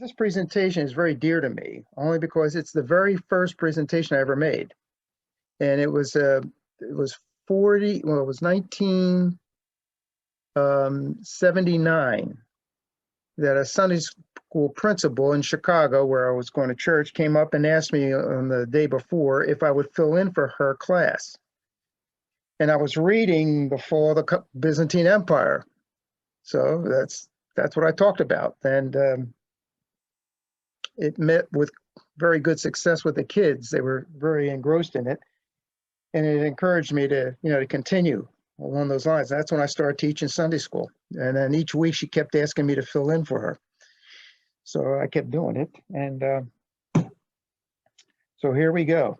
This presentation is very dear to me, only because it's the very first presentation I ever made. And it was 40, well, it was 1979 that a Sunday school principal in Chicago, where I was going to church, came up and asked me on the day before if I would fill in for her class. And I was reading the Fall of the Byzantine Empire. So that's what I talked about. And it met with very good success with the kids. They were very engrossed in it. And it encouraged me to, to continue along those lines. That's when I started teaching Sunday school. And then each week she kept asking me to fill in for her. So I kept doing it. And so here we go.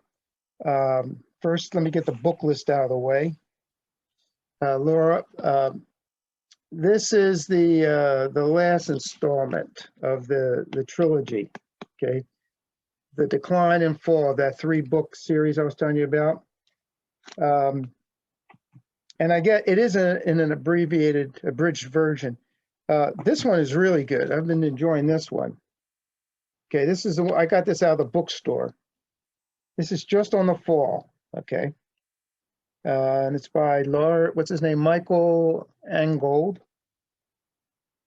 First, let me get the book list out of the way. Laura, this is the last installment of the trilogy, okay? The Decline and Fall, that 3-book series I was telling you about. And I get it is in an abbreviated, abridged version. This one is really good. I've been enjoying this one. Okay, this is I got this out of the bookstore. This is just on the fall. Okay, and it's by what's his name, Michael Angold.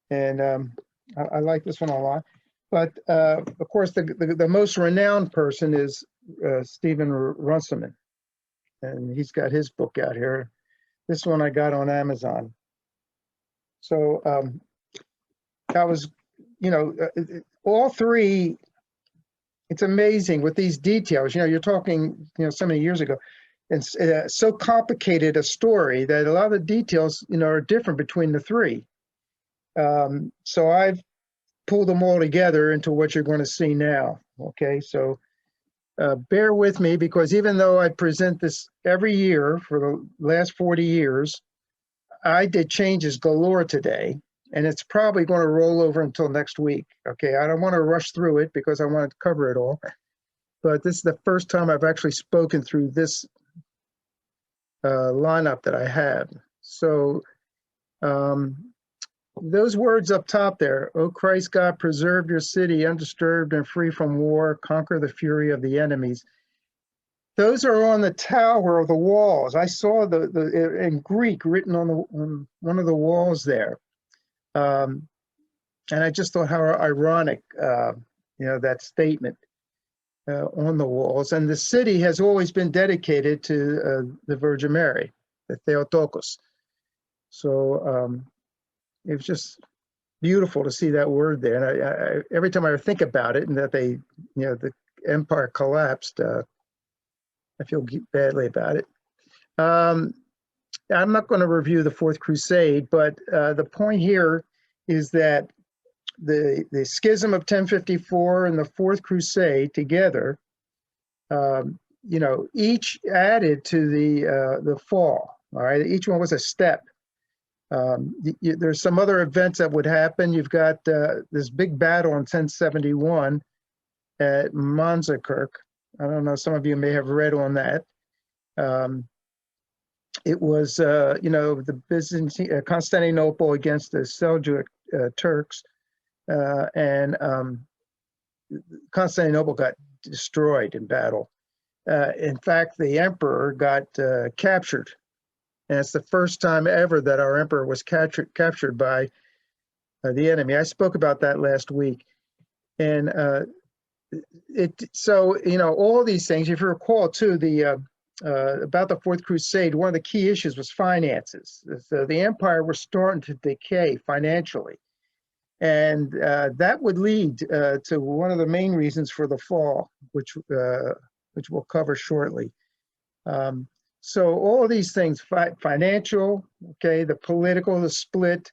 And I like this one a lot. But of course, the most renowned person is Stephen Runciman, and he's got his book out here. This one I got on Amazon. So I was, all three. It's amazing with these details. You're talking, so many years ago, and so complicated a story that a lot of the details, are different between the three. So I've pulled them all together into what you're going to see now. Okay, so bear with me, because even though I present this every year for the last 40 years, I did changes galore today, and it's probably going to roll over until next week. Okay, I don't want to rush through it because I want to cover it all. But this is the first time I've actually spoken through this lineup that I have. So those words up top there, "O Christ God, preserve your city undisturbed and free from war, conquer the fury of the enemies." Those are on the tower of the walls. I saw the in Greek written on one of the walls there. And I just thought how ironic, that statement on the walls. And the city has always been dedicated to the Virgin Mary, the Theotokos. So it was just beautiful to see that word there. And I every time I think about it and that they, the empire collapsed, I feel badly about it. I'm not going to review the Fourth Crusade, but the point here is that the schism of 1054 and the Fourth Crusade together, each added to the fall. All right, each one was a step. There's some other events that would happen. You've got this big battle in 1071 at Manzikert. I don't know, some of you may have read on that. It was, the Byzantine, Constantinople against the Seljuk Turks, and Constantinople got destroyed in battle. In fact, the emperor got captured, and it's the first time ever that our emperor was captured by the enemy. I spoke about that last week, and all these things. If you recall, too, about the Fourth Crusade, one of the key issues was finances. So the empire was starting to decay financially. And that would lead to one of the main reasons for the fall, which we'll cover shortly. So all of these things, financial, okay, the political, the split.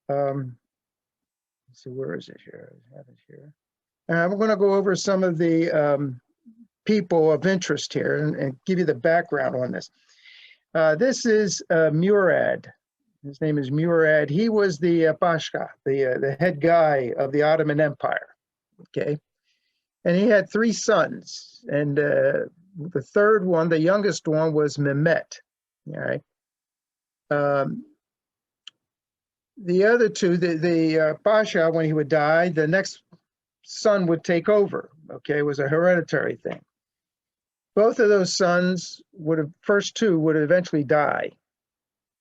Let's see, where is it here? I have it here. I'm going to go over some of the people of interest here and give you the background on this. This is Murad. His name is Murad. He was the Pasha, the head guy of the Ottoman Empire, okay? And he had 3 sons, and the third one, the youngest one, was Mehmet, all right? The other two, the Pasha, when he would die, the next son would take over. Okay, it was a hereditary thing. Both of those sons first two would eventually die.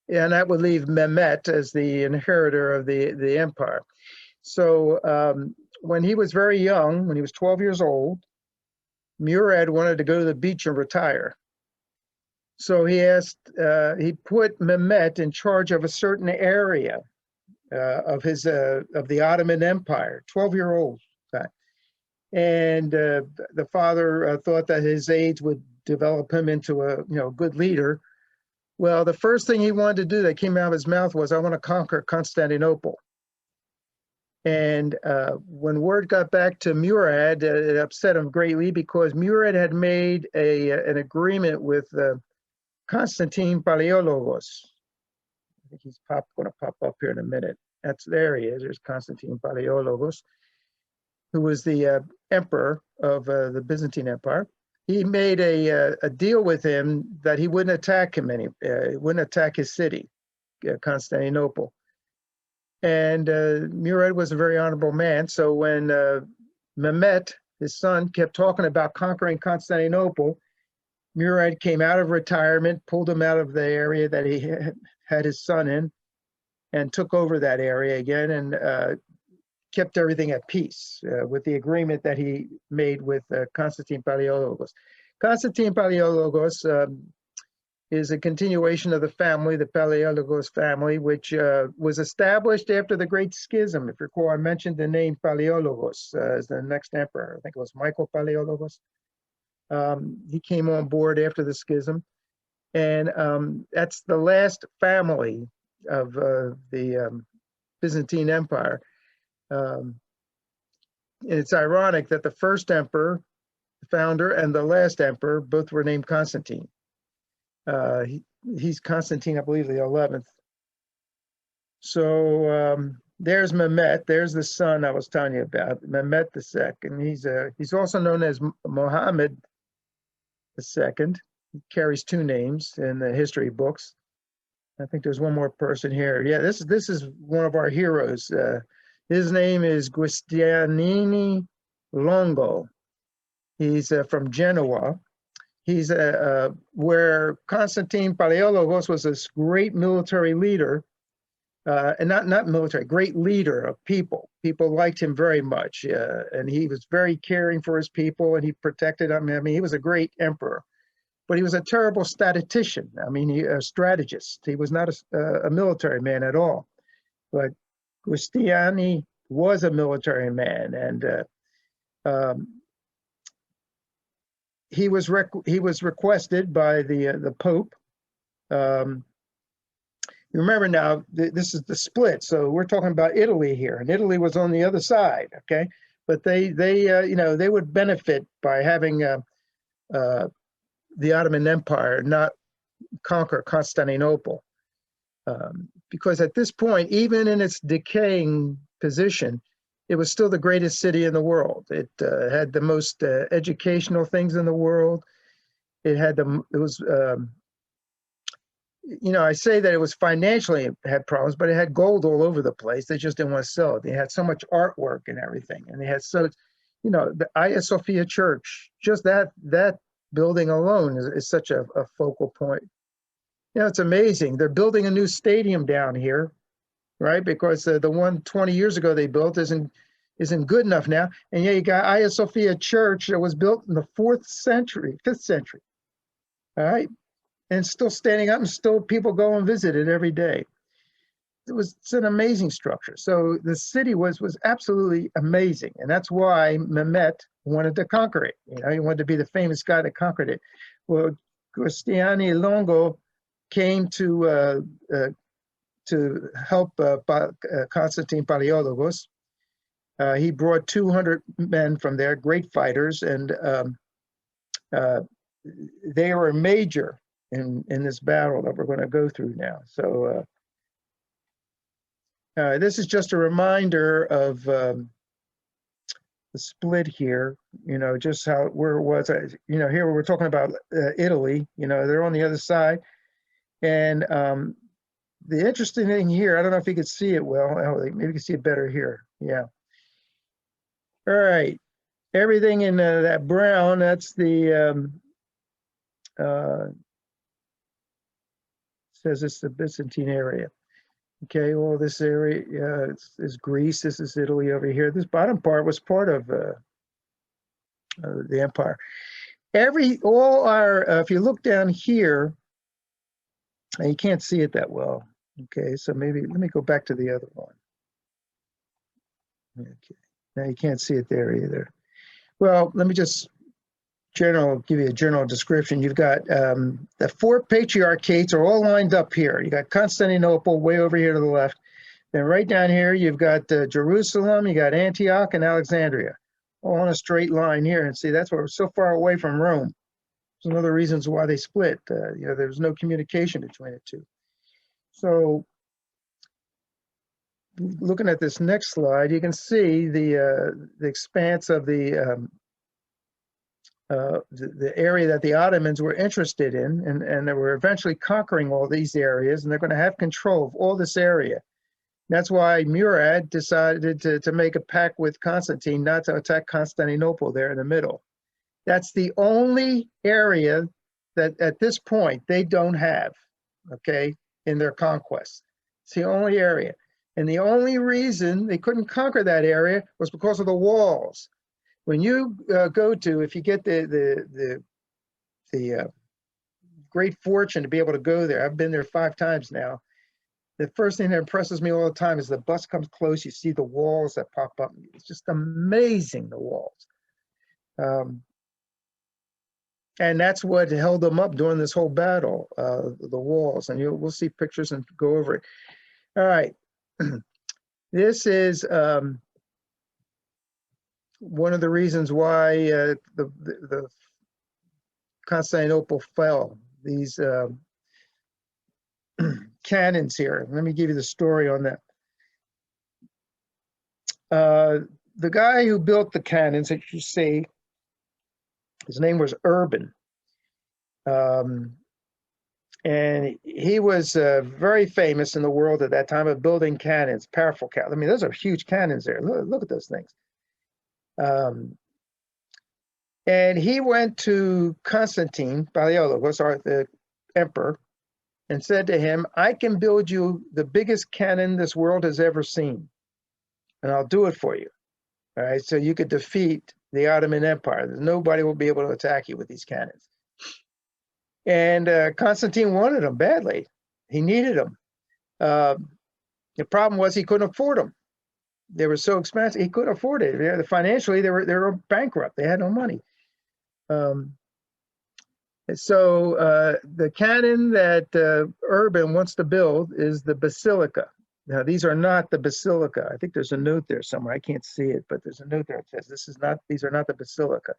And that would leave Mehmet as the inheritor of the empire. So when he was very young, when he was 12 years old, Murad wanted to go to the beach and retire. So he put Mehmet in charge of a certain area of the Ottoman Empire, 12-year-old guy. And the father thought that his age would develop him into a good leader. Well, the first thing he wanted to do that came out of his mouth was, "I want to conquer Constantinople." And when word got back to Murad, it upset him greatly because Murad had made an agreement with Constantine Palaiologos. I think he's going to pop up here in a minute. There he is. There's Constantine Palaiologos, who was the emperor of the Byzantine Empire. He made a deal with him that he wouldn't attack him wouldn't attack his city, Constantinople. And Murad was a very honorable man. So when Mehmet, his son, kept talking about conquering Constantinople, Murad came out of retirement, pulled him out of the area that he had his son in, and took over that area again, and kept everything at peace with the agreement that he made with Constantine Palaiologos. Constantine Palaiologos is a continuation of the Palaiologos family, which was established after the Great Schism. If you recall, I mentioned the name Palaiologos as the next emperor. I think it was Michael Palaiologos. He came on board after the schism. And that's the last family of the Byzantine Empire. And it's ironic that the first emperor, the founder, and the last emperor both were named Constantine. He's Constantine, I believe, the 11th. So there's Mehmet. There's the son I was telling you about, Mehmet II. He's also known as Mohammed II. He carries two names in the history books. I think there's one more person here. Yeah, this is one of our heroes. His name is Giustiniani Longo. He's from Genoa. He's where Constantine Palaiologos was this great military leader, and not military, great leader of people. People liked him very much, and he was very caring for his people, and he protected them. I mean, he was a great emperor, but he was a terrible statistician. I mean, a strategist. He was not a military man at all. But Giustiniani was a military man, and he was requested by the Pope. Remember now, this is the split. So we're talking about Italy here, and Italy was on the other side. Okay, but they would benefit by having the Ottoman Empire not conquer Constantinople, because at this point, even in its decaying position, it was still the greatest city in the world. It had the most educational things in the world. I say that it was financially had problems, but it had gold all over the place. They just didn't want to sell it. They had so much artwork and everything, and they had the Hagia Sophia Church. Just that building alone is such a focal point. It's amazing. They're building a new stadium down here, right? Because the one 20 years ago they built isn't good enough now. And you got Hagia Sophia Church that was built in the 5th century, all right? And still standing up, and still people go and visit it every day. It's an amazing structure. So the city was absolutely amazing. And that's why Mehmet wanted to conquer it. He wanted to be the famous guy that conquered it. Well, Giustiniani Longo came to help Constantine Palaiologos. He brought 200 men from there, great fighters, and they were major in this battle that we're going to go through now. So this is just a reminder of the split here, just where it was. Here we're talking about Italy, they're on the other side. And the interesting thing here, I don't know if you could see it well. Maybe you can see it better here. Yeah. All right. Everything in that brown, that's the, says it's the Byzantine area. Okay, well, this area is Greece. This is Italy over here. This bottom part was part of the empire. All our, if you look down here, you can't see it that well. Okay, so maybe let me go back to the other one. Okay, now you can't see it there either. Well, let me just give you a general description. You've got the four patriarchates are all lined up here. You got Constantinople way over here to the left. Then right down here, you've got Jerusalem, you got Antioch and Alexandria, all on a straight line here. And see, that's why we're so far away from Rome. It's one of the reasons why they split. There's no communication between the two. So looking at this next slide, you can see the expanse of the area that the Ottomans were interested in, and they were eventually conquering all these areas, and they're going to have control of all this area. That's why Murad decided to make a pact with Constantine not to attack Constantinople there in the middle. That's the only area that at this point they don't have, okay, in their conquest. It's the only area. And the only reason they couldn't conquer that area was because of the walls. When you if you get the great fortune to be able to go there, I've been there 5 times now. The first thing that impresses me all the time is the bus comes close, you see the walls that pop up. It's just amazing, the walls. And that's what held them up during this whole battle, the walls. And we'll see pictures and go over it. All right. This is one of the reasons why the Constantinople fell. These cannons here. Let me give you the story on that. The guy who built the cannons that you see, his name was Urban. And he was very famous in the world at that time of building cannons, powerful cannons. I mean, those are huge cannons there. Look at those things. And he went to Constantine, Palaiologos, the emperor, and said to him, I can build you the biggest cannon this world has ever seen, and I'll do it for you. All right, so you could defeat the Ottoman Empire. Nobody will be able to attack you with these cannons. And Constantine wanted them badly. He needed them. The problem was he couldn't afford them. They were so expensive, he couldn't afford it. Financially, they were bankrupt. They had no money. So the cannon that Urban wants to build is the Basilica. Now, these are not the Basilica. I think there's a note there somewhere. I can't see it, but there's a note there that says these are not the Basilica.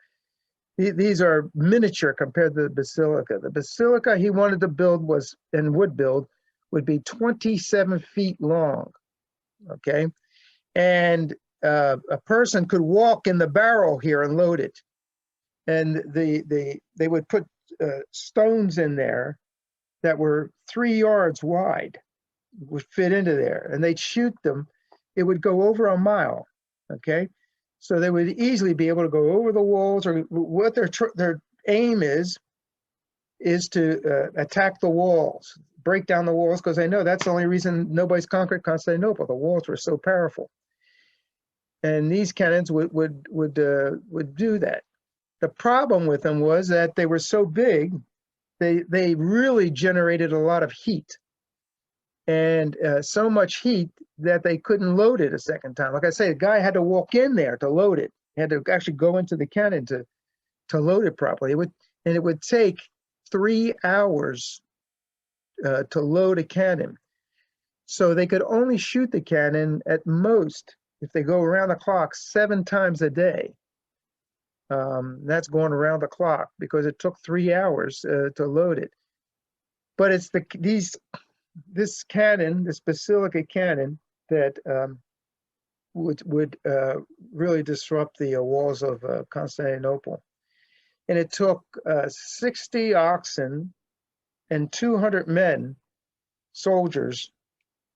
These are miniature compared to the Basilica. The Basilica he wanted to build would be 27 feet long, okay? And a person could walk in the barrel here and load it. And they would put stones in there that were 3 yards wide, would fit into there, and they'd shoot them. It would go over a mile, okay? So they would easily be able to go over the walls, or what their aim is to attack the walls, break down the walls, because they know that's the only reason nobody's conquered Constantinople. The walls were so powerful, and these cannons would do that. The problem with them was that they were so big, they really generated a lot of heat, and so much heat that they couldn't load it a second time. Like I say, the guy had to walk in there to load it. He had to actually go into the cannon to load it properly. It would take 3 hours to load a cannon. So they could only shoot the cannon at most, if they go around the clock, 7 times a day. That's going around the clock because it took 3 hours to load it. But it's this cannon, this Basilica cannon, that would really disrupt the walls of Constantinople. And it took 60 oxen and 200 men, soldiers,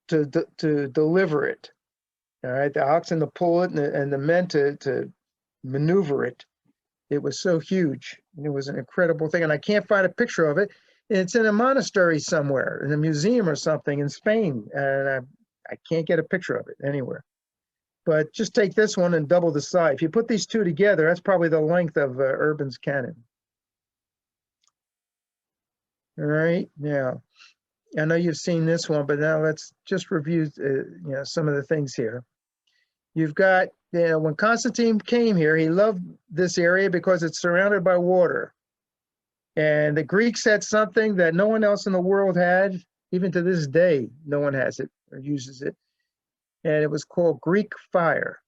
to deliver it. All right, the oxen to pull it, and the men to maneuver it. It was so huge, and it was an incredible thing. And I can't find a picture of it. It's in a monastery somewhere, in a museum or something in Spain, and I can't get a picture of it anywhere. But just take this one and double the size. If you put these two together, that's probably the length of Urban's cannon. All right, now I know you've seen this one, but now let's just review some of the things here. You've got, when Constantine came here, he loved this area because it's surrounded by water. And the Greeks had something that no one else in the world had. Even to this day, no one has it or uses it. And it was called Greek fire.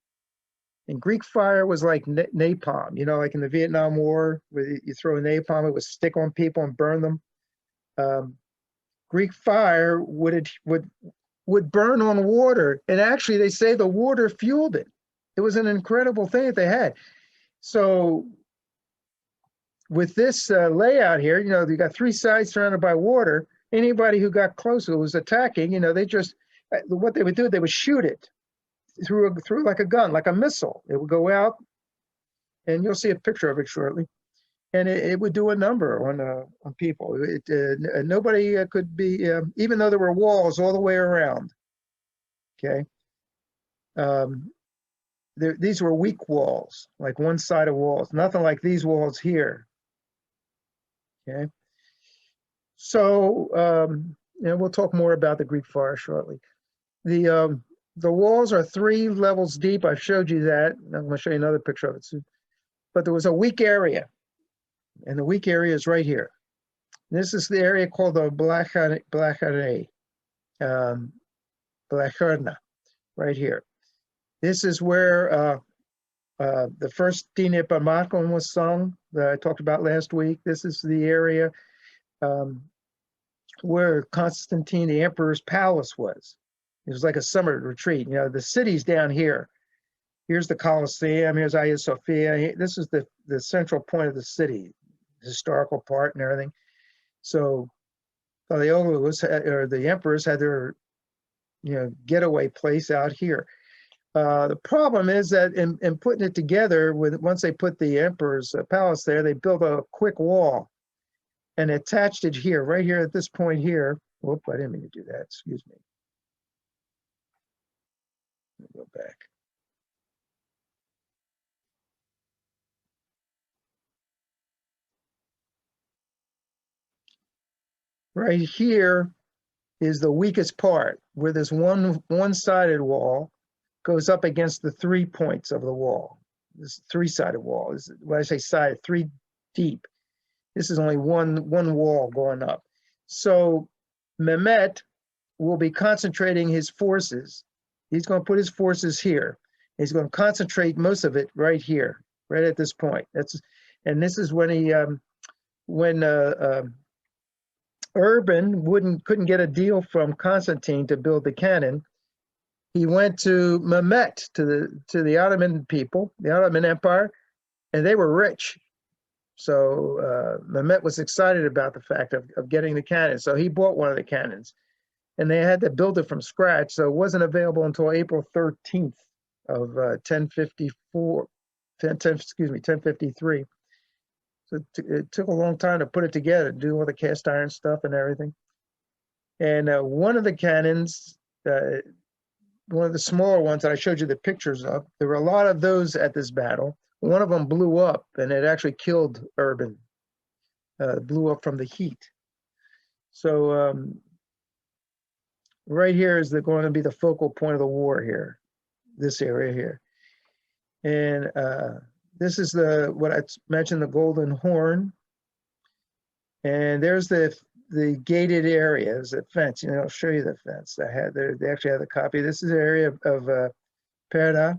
And Greek fire was like napalm, like in the Vietnam War, where you throw napalm, it would stick on people and burn them. Greek fire would burn on water. And actually, they say the water fueled it. It was an incredible thing that they had. So with this layout here, you got three sides surrounded by water. Anybody who got close who was attacking, they just, what they would do, they would shoot it through like a gun, like a missile. It would go out, and you'll see a picture of it shortly. And it would do a number on people. Nobody could be, even though there were walls all the way around. Okay. These were weak walls, like one-sided walls, nothing like these walls here. Okay. So, we'll talk more about the Greek fire shortly. The walls are 3 levels deep. I've showed you that. I'm going to show you another picture of it soon. But there was a weak area, and the weak area is right here. This is the area called the Blacherne, right here. This is where the first Dine Pamakon was sung that I talked about last week. This is the area where Constantine, the emperor's palace was. It was like a summer retreat. The city's down here. Here's the Colosseum. Here's Hagia Sophia. This is the central point of the city, the historical part and everything. So the emperors had their getaway place out here. The problem is that in putting it together, once they put the emperor's palace there, they built a quick wall and attached it here, right here at this point here. Whoop, I didn't mean to do that. Excuse me. Let me go back. Right here is the weakest part, where this one-sided wall goes up against the 3 points of the wall. This 3-sided wall is, when I say side, 3 deep. This is only one wall going up. So Mehmet will be concentrating his forces. He's going to put his forces here. He's going to concentrate most of it right here, right at this point. And this is when Urban couldn't get a deal from Constantine to build the cannon. He went to Mehmet, to the Ottoman people, the Ottoman Empire, and they were rich. So Mehmet was excited about the fact of getting the cannon. So he bought one of the cannons, and they had to build it from scratch. So it wasn't available until April 13th of 1053. So it took a long time to put it together, do all the cast iron stuff and everything. And one of the cannons, one of the smaller ones that I showed you the pictures of, there were a lot of those at this battle. One of them blew up, and it actually killed Urban. Blew up from the heat. So right here is going to be the focal point of the war here, this area here. And this is what I mentioned, the Golden Horn. And there's the gated area, there's a fence. I'll show you the fence. They actually have the copy. This is the area of Pera,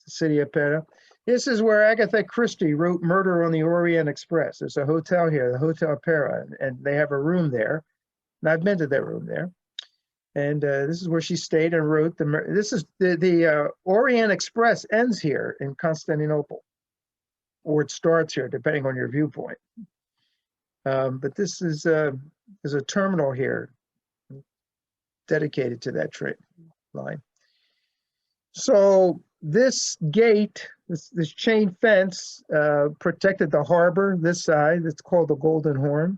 the city of Pera. This is where Agatha Christie wrote Murder on the Orient Express. There's a hotel here, the Hotel Pera, and they have a room there. And I've been to their room there. And this is where she stayed and wrote this is the Orient Express ends here in Constantinople, or it starts here, depending on your viewpoint. But this is there's a terminal here dedicated to that train line. So this gate This chain fence protected the harbor, this side. It's called the Golden Horn.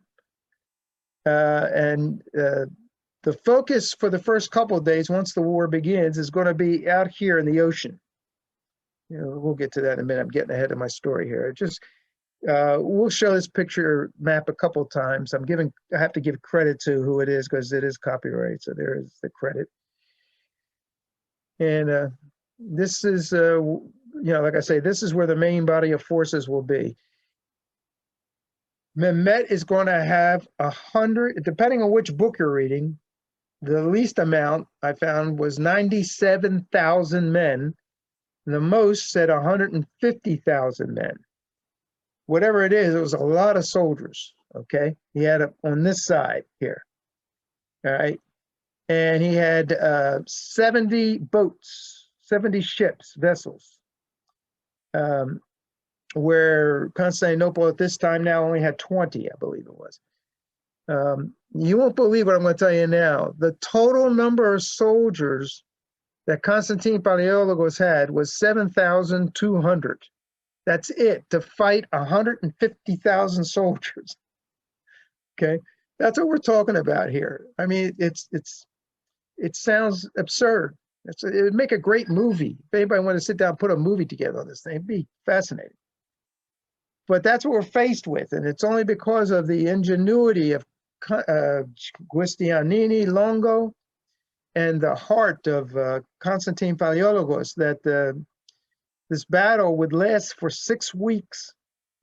And the focus for the first couple of days, once the war begins, is going to be out here in the ocean. We'll get to that in a minute. I'm getting ahead of my story here. We'll show this picture map a couple of times. I have to give credit to who it is because it is copyright. So there is the credit. And this is, like I say, this is where the main body of forces will be. Mehmet is going to have 100, depending on which book you're reading, the least amount I found was 97,000 men. The most said 150,000 men. Whatever it is, it was a lot of soldiers, okay? He had it on this side here, all right? And he had 70 boats, 70 ships, vessels, where Constantinople at this time now only had 20, I believe it was. You won't believe what I'm going to tell you now. The total number of soldiers that Constantine Palaiologos had was 7,200. That's it, to fight 150,000 soldiers. Okay, that's what we're talking about here. I mean, it sounds absurd. It would make a great movie. If anybody wanted to sit down and put a movie together on this thing, it'd be fascinating. But that's what we're faced with, and it's only because of the ingenuity of Giustiniani Longo and the heart of Constantine Palaiologos that this battle would last for 6 weeks.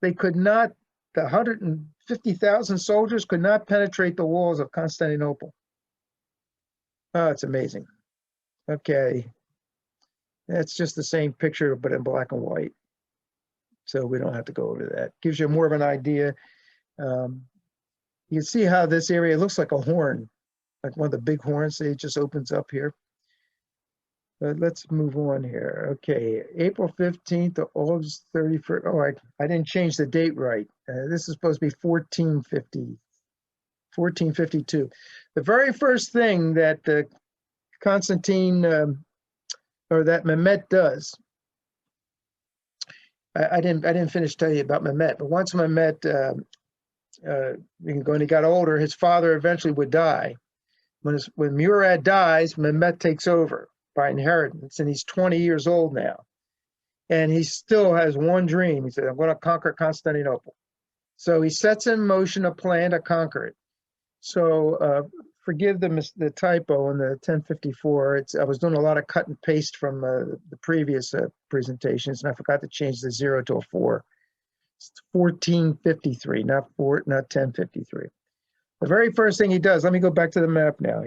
They could not, the 150,000 soldiers could not penetrate the walls of Constantinople. Oh, it's amazing. Okay. That's just the same picture, but in black and white. So we don't have to go over that. Gives you more of an idea. You can see how this area looks like a horn, like one of the big horns. It just opens up here. But let's move on here. Okay, April 15th to August 31st. Oh, I didn't change the date right. This is supposed to be 1452. The very first thing that Constantine or that Mehmet does, I didn't finish telling you about Mehmet, but once Mehmet, when he got older, his father eventually would die. When Murad dies, Mehmet takes over by inheritance, and he's 20 years old now. And he still has one dream. He said, I'm going to conquer Constantinople. So he sets in motion a plan to conquer it. So forgive the typo in the 1054. I was doing a lot of cut and paste from the previous presentations, and I forgot to change the 0 to a 4. It's 1453, not 1053. The very first thing he does, let me go back to the map now.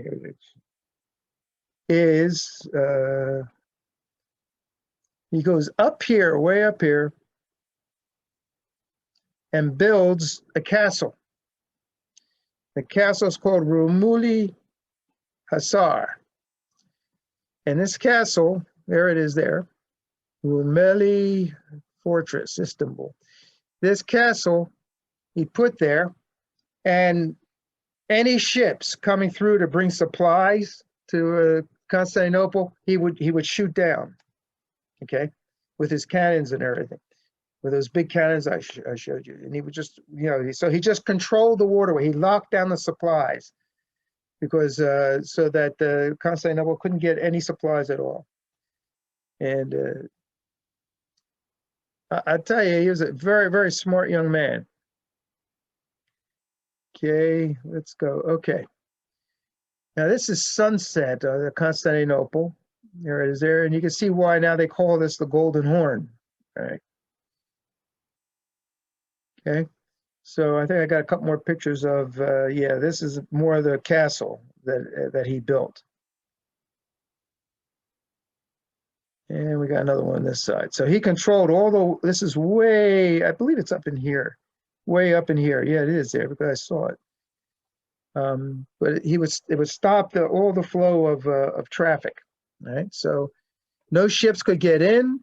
Is he goes up here, way up here, and builds a castle. The castle is called Rumeli Hasar. And this castle, there it is there, Rumeli Fortress, Istanbul. This castle he put there, and any ships coming through to bring supplies to Constantinople, he would shoot down, okay, with his cannons and everything, with those big cannons I showed you. And he would just, so he just controlled the waterway. He locked down the supplies because so that Constantinople couldn't get any supplies at all. And I tell you, he was a very, very smart young man. Okay, let's go. Okay. Now this is sunset of Constantinople. There it is there, and you can see why now they call this the Golden Horn. All right. Okay. So I think I got a couple more pictures of, yeah, this is more of the castle that he built. And we got another one on this side. So he controlled this is way, I believe it's up in here, way up in here. Yeah, it is there because I saw it. But it would stop all the flow of traffic, right? So no ships could get in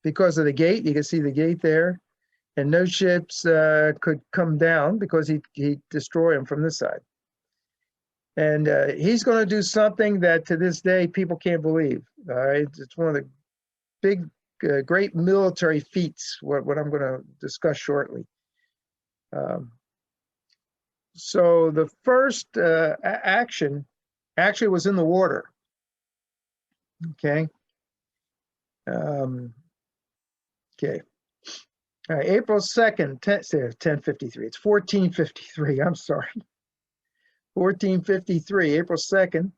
because of the gate. You can see the gate there, and no ships could come down because he'd destroy them from this side. And he's going to do something that to this day people can't believe. All right, it's one of the big great military feats, what I'm going to discuss shortly. So the first action actually was in the water. Okay. Okay. All right, April 2nd, 1053. It's 1453. I'm sorry. 1453, April 2nd.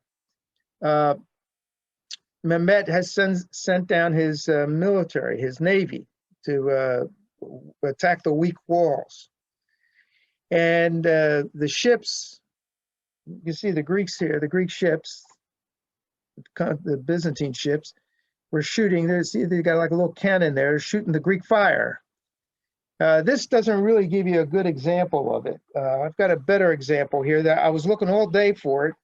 Mehmet has sent down his military, his navy, to attack the weak walls. And the ships, you see the Greeks here, the Greek ships, the Byzantine ships, were shooting. They got like a little cannon there, shooting the Greek fire. This doesn't really give you a good example of it. I've got a better example here that I was looking all day for it,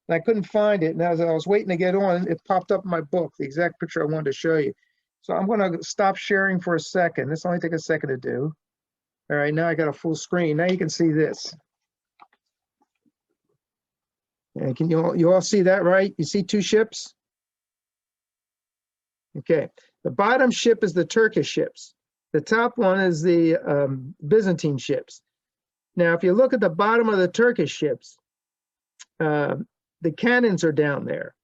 and I couldn't find it. And as I was waiting to get on, it popped up in my book, the exact picture I wanted to show you. So I'm going to stop sharing for a second. This will only take a second to do. All right, now I got a full screen. Now you can see this. And can you all see that, right? You see two ships? Okay. The bottom ship is the Turkish ships. The top one is the Byzantine ships. Now, if you look at the bottom of the Turkish ships, the cannons are down there.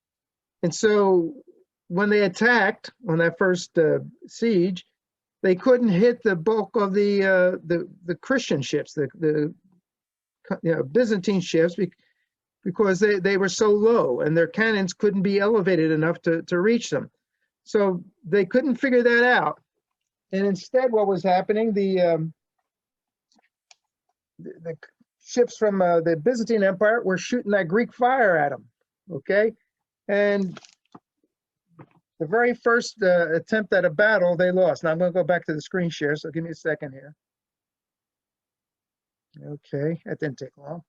And so when they attacked on that first siege, they couldn't hit the bulk of the Christian ships, the Byzantine ships, because they were so low and their cannons couldn't be elevated enough to reach them. So they couldn't figure that out. And instead, what was happening, the ships from the Byzantine Empire were shooting that Greek fire at them, okay? And the very first attempt at a battle, they lost. Now I'm going to go back to the screen share, so give me a second here. Okay, that didn't take long.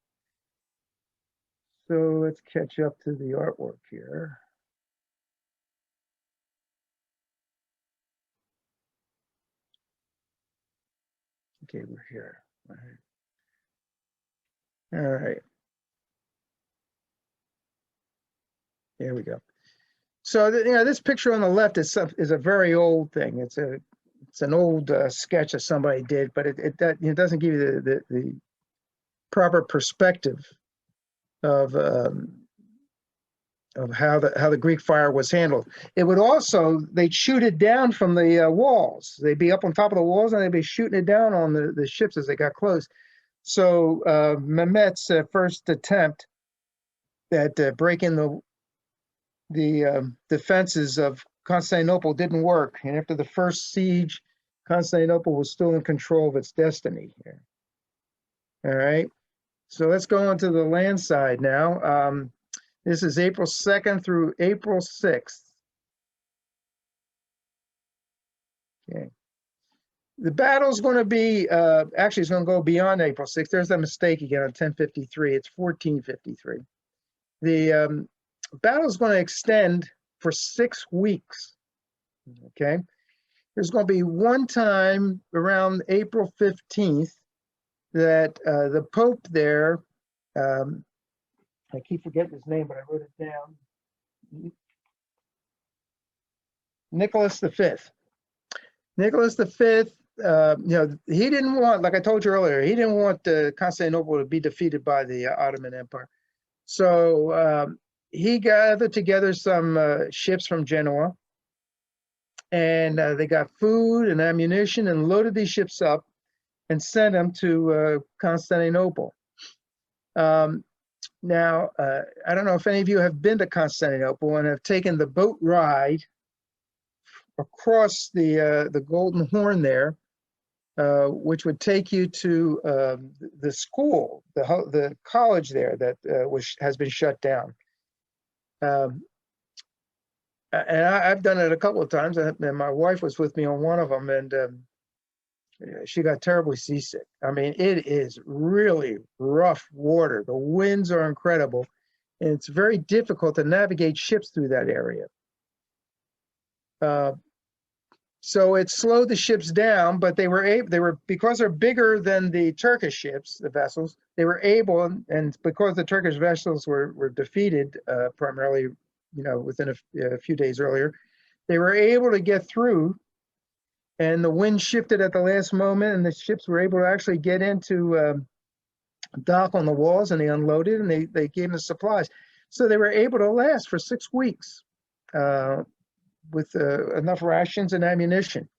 So let's catch up to the artwork here. Okay, we're here. All right. All right. There we go. So this picture on the left is a very old thing. It's an old sketch that somebody did, but it doesn't give you the proper perspective of how the Greek fire was handled. It would also, they'd shoot it down from the walls. They'd be up on top of the walls and they'd be shooting it down on the ships as they got close. So Mehmet's first attempt at breaking the defenses of Constantinople didn't work. And after the first siege, Constantinople was still in control of its destiny here. All right. So let's go on to the land side now. This is April 2nd through April 6th. Okay. The battle's going to be, actually it's going to go beyond April 6th. There's a mistake again on 1053. It's 1453. The battle's going to extend for 6 weeks. Okay. There's going to be one time around April 15th that the Pope there, I keep forgetting his name, but I wrote it down. Nicholas V. Nicholas V, he didn't want, like I told you earlier, he didn't want Constantinople to be defeated by the Ottoman Empire. So he gathered together some ships from Genoa, and they got food and ammunition and loaded these ships up and sent them to Constantinople. Now, I don't know if any of you have been to Constantinople and have taken the boat ride across the Golden Horn there, which would take you to the school, the college there that has been shut down. And I've done it a couple of times, and my wife was with me on one of them, and she got terribly seasick. I mean, it is really rough water. The winds are incredible, and it's very difficult to navigate ships through that area. So it slowed the ships down, but they were because they're bigger than the Turkish ships, the vessels, they were able, and because the Turkish vessels were defeated primarily, within a few days earlier, they were able to get through and the wind shifted at the last moment, and the ships were able to actually get into dock on the walls, and they unloaded, and they gave them supplies. So they were able to last for 6 weeks with enough rations and ammunition.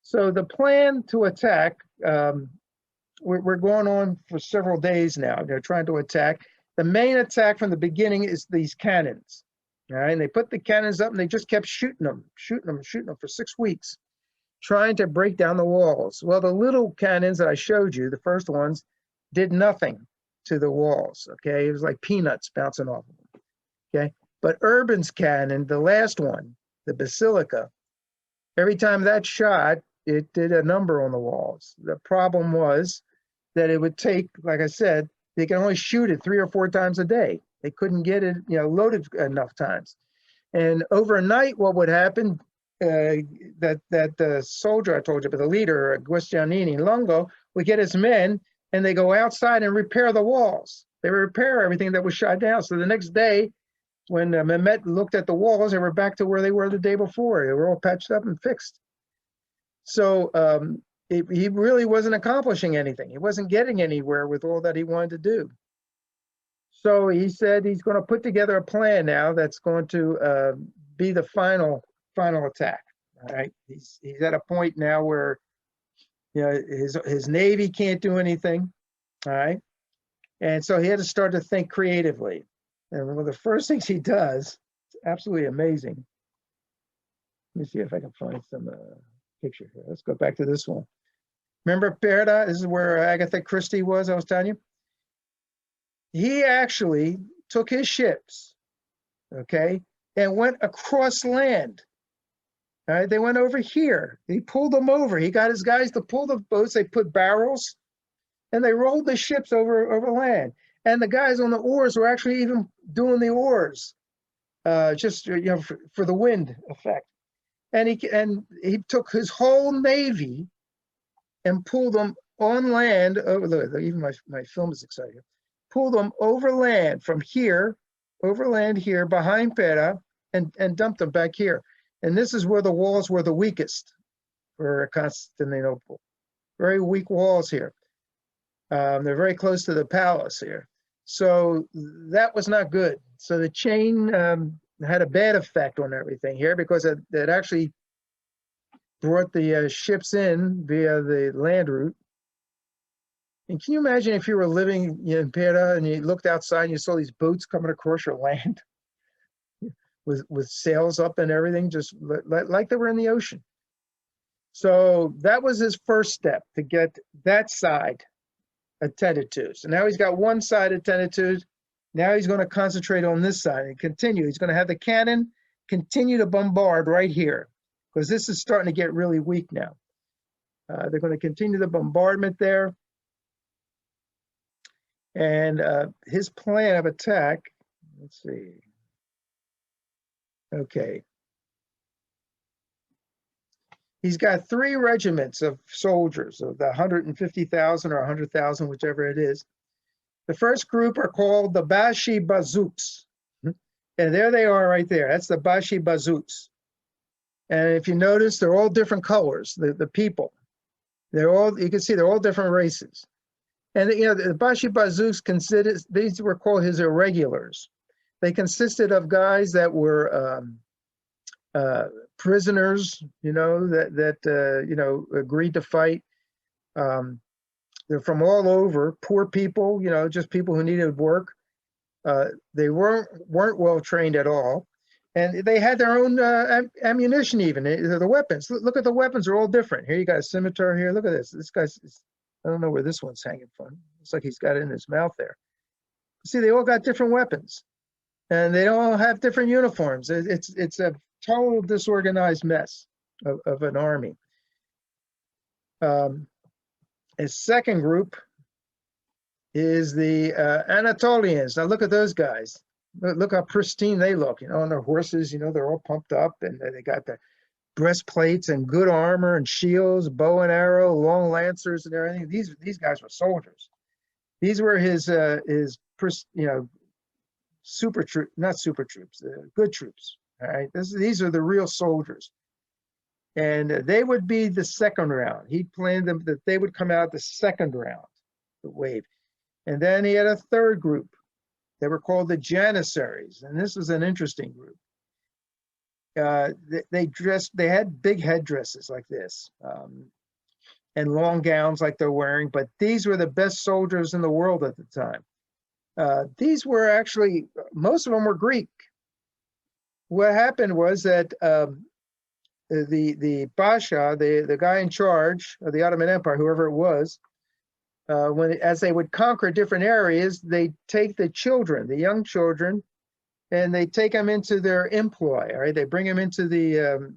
So the plan to attack, we're going on for several days now. They're trying to attack. The main attack from the beginning is these cannons. All right, and they put the cannons up, and they just kept shooting them for 6 weeks, trying to break down the walls. Well, the little cannons that I showed you, the first ones, did nothing to the walls. Okay, it was like peanuts bouncing off of them. Okay, but Urban's cannon, the last one, the Basilica, every time that shot, it did a number on the walls. The problem was that it would take, like I said, they can only shoot it 3 or 4 times a day. They couldn't get it, loaded enough times. And overnight, what would happen? That the soldier I told you, but the leader, Giustiniani Longo, would get his men, and they go outside and repair the walls. They repair everything that was shot down. So the next day, when Mehmet looked at the walls, they were back to where they were the day before. They were all patched up and fixed. So he really wasn't accomplishing anything. He wasn't getting anywhere with all that he wanted to do. So he said he's going to put together a plan now that's going to be the final attack. All right, he's at a point now where his navy can't do anything. All right, and so he had to start to think creatively. And one of the first things he does, it's absolutely amazing. Let me see if I can find some picture here. Let's go back to this one. Remember Perda? This is where Agatha Christie was, I was telling you. He actually took his ships, okay, and went across land. All right, they went over here. He pulled them over. He got his guys to pull the boats. They put barrels, and they rolled the ships over land. And the guys on the oars were actually even doing the oars, just for the wind effect. And he took his whole navy and pulled them on land. Look, even my film is exciting. Pulled them over land from here, overland here behind Pera, and dumped them back here. And this is where the walls were the weakest for Constantinople. Very weak walls here. They're very close to the palace here. So that was not good. So the chain had a bad effect on everything here, because it actually brought the ships in via the land route. And can you imagine if you were living in Pera and you looked outside and you saw these boats coming across your land with sails up and everything, just like they were in the ocean. So that was his first step, to get that side attended to. So now he's got one side attended to. Now he's going to concentrate on this side and continue. He's going to have the cannon continue to bombard right here, because this is starting to get really weak now. They're going to continue the bombardment there. And his plan of attack, let's see. Okay. He's got 3 regiments of soldiers, of the 150,000 or 100,000, whichever it is. The first group are called the Bashi Bazouks. And there they are right there. That's the Bashi Bazouks. And if you notice, they're all different colors, the people. You can see they're all different races. And the Bashi Bazouks these were called his irregulars. They consisted of guys that were prisoners, that agreed to fight. They're from all over, poor people, just people who needed work. They weren't well trained at all, and they had their own ammunition. Even the weapons. Look at the weapons; they're all different. Here you got a scimitar. Here, look at this. This guy's. I don't know where this one's hanging from. Looks like he's got it in his mouth there. See, they all got different weapons, and they all have different uniforms. It's a total disorganized mess of an army. His second group is the Anatolians. Now look at those guys. Look how pristine they look. On their horses. They're all pumped up, and they got the breastplates and good armor and shields, bow and arrow, long lancers and everything. These guys were soldiers. These were his super troop, not super troops, good troops. All right, these are the real soldiers. And they would be the second round. He planned them that they would come out the second round, the wave. And then he had a third group. They were called the Janissaries, and this was an interesting group. They had big headdresses like this, and long gowns like they're wearing, but these were the best soldiers in the world at the time. These were actually, most of them were Greek. What happened was that the Pasha, the guy in charge of the Ottoman Empire, whoever it was, as they would conquer different areas, they take the children, the young children, and they take them into their employ. All right, they bring them into their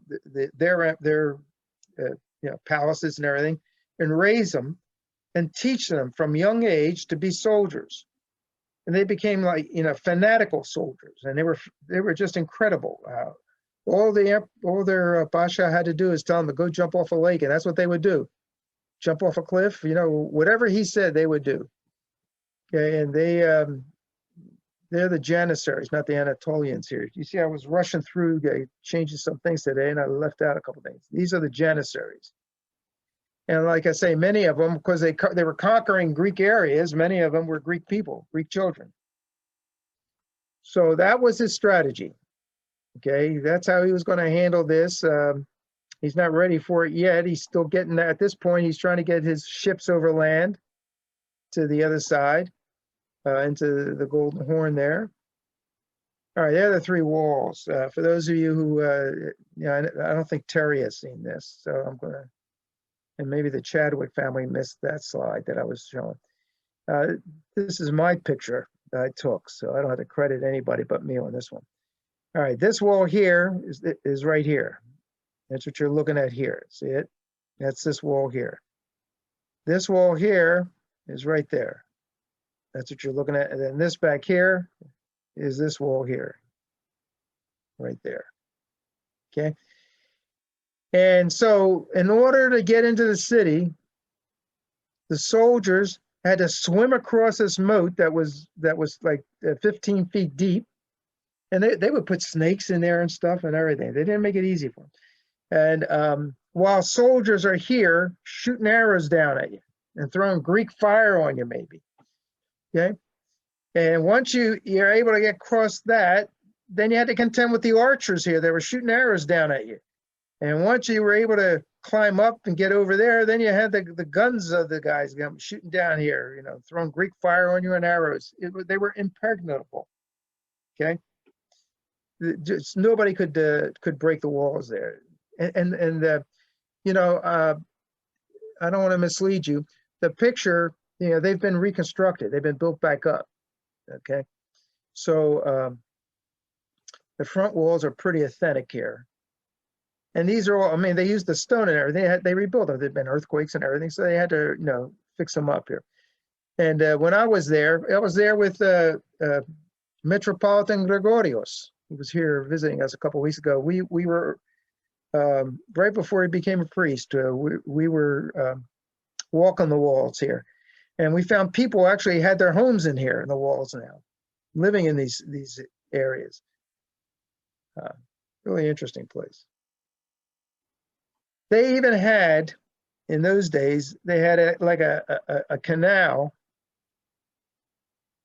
palaces and everything, and raise them and teach them from young age to be soldiers. And they became like fanatical soldiers, and they were just incredible. All their Pasha had to do is tell them to go jump off a lake, and that's what they would do. Jump off a cliff, whatever he said, they would do. Okay, and they're the Janissaries, not the Anatolians here. You see, I was rushing through, changing some things today, and I left out a couple things. These are the Janissaries. And like I say, many of them, because they were conquering Greek areas, many of them were Greek people, Greek children. So that was his strategy. Okay, that's how he was going to handle this. He's not ready for it yet. He's still getting there. At this point, he's trying to get his ships over land to the other side, into the Golden Horn there. All right, there are the three walls. For those of you who, I don't think Terry has seen this, so I'm going to, and maybe the Chadwick family missed that slide that I was showing. This is my picture that I took, so I don't have to credit anybody but me on this one. All right, this wall here is right here. That's what you're looking at here. See it? That's this wall here. This wall here is right there. That's what you're looking at. And then this back here is this wall here. Right there. Okay. And so in order to get into the city, the soldiers had to swim across this moat that was like 15 feet deep. And they would put snakes in there and stuff and everything. They didn't make it easy for them. And while soldiers are here shooting arrows down at you and throwing Greek fire on you, maybe. Okay. And once you're able to get across that, then you had to contend with the archers here. They were shooting arrows down at you. And once you were able to climb up and get over there, then you had the guns of the guys shooting down here, throwing Greek fire on you and arrows. They were impregnable. Okay. Just nobody could break the walls there. And I don't want to mislead you. The picture, they've been reconstructed. They've been built back up. Okay, so the front walls are pretty authentic here. And these are all, they used the stone and everything. They rebuilt them. There'd been earthquakes and everything, so they had to, fix them up here. And when I was there with Metropolitan Gregorios. He was here visiting us a couple of weeks ago. We were right before he became a priest. We were walking the walls here, and we found people actually had their homes in here in the walls now, living in these areas. Really interesting place. They even had, in those days, they had a canal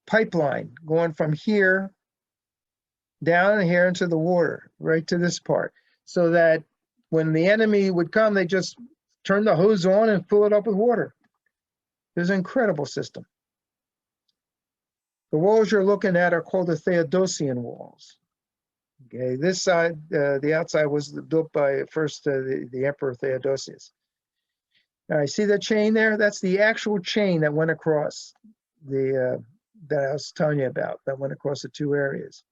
pipeline going from here down here into the water, right to this part, so that when the enemy would come, they just turn the hose on and fill it up with water. It was an incredible system. The walls you're looking at are called the Theodosian walls. Okay, this side, the outside was built by first the Emperor Theodosius. All right, see that chain there? That's the actual chain that went across that I was telling you about, that went across the two areas.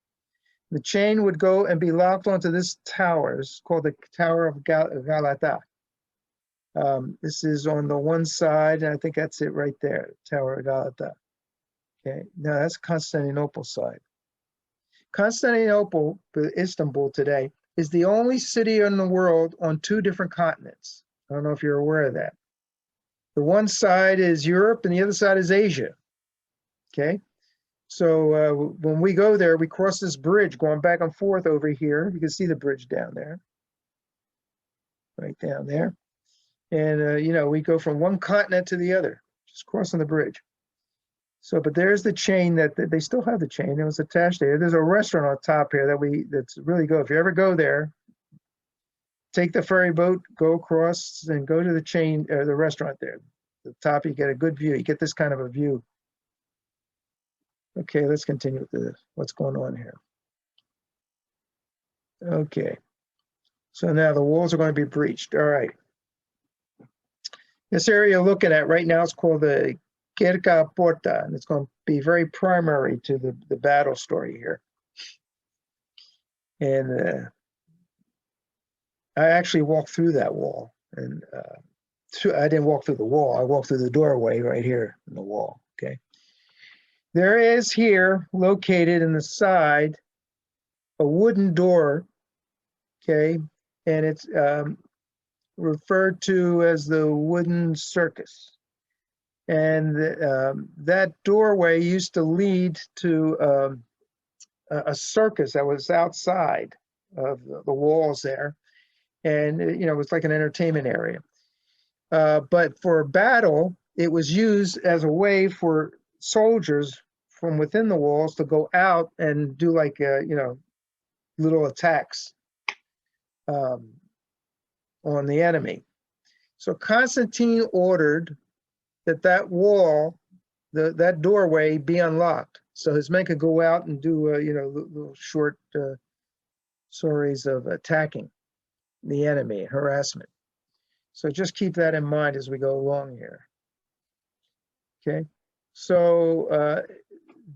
The chain would go and be locked onto this tower. It's called the Tower of Galata. This is on the one side, and I think that's it right there, Tower of Galata. Okay, now that's Constantinople side. Constantinople, Istanbul today, is the only city in the world on two different continents. I don't know if you're aware of that. The one side is Europe and the other side is Asia. Okay, so when we go there, we cross this bridge going back and forth over here. You can see the bridge down there. right down there. And, we go from one continent to the other, just crossing the bridge. So, but there's the chain that they still have the chain. It was attached there. There's a restaurant on top here that's really good. If you ever go there, take the ferry boat, go across, and go to the chain, the restaurant there. At the top, you get a good view. You get this kind of a view. Okay, let's continue with this. What's going on here? Okay. So now the walls are going to be breached. All right. This area you're looking at right now is called the Cerca Porta, and it's going to be very primary to the battle story here. And I actually walked through that wall, and I didn't walk through the wall. I walked through the doorway right here in the wall. Okay. There is here, located in the side, a wooden door. Okay, and it's referred to as the wooden circus. And that doorway used to lead to a circus that was outside of the walls there. And, it was like an entertainment area. But for battle, it was used as a way for soldiers from within the walls to go out and do like, little attacks on the enemy. So Constantine ordered that wall, that doorway be unlocked, so his men could go out and do little short stories of attacking the enemy, harassment. So just keep that in mind as we go along here. Okay, so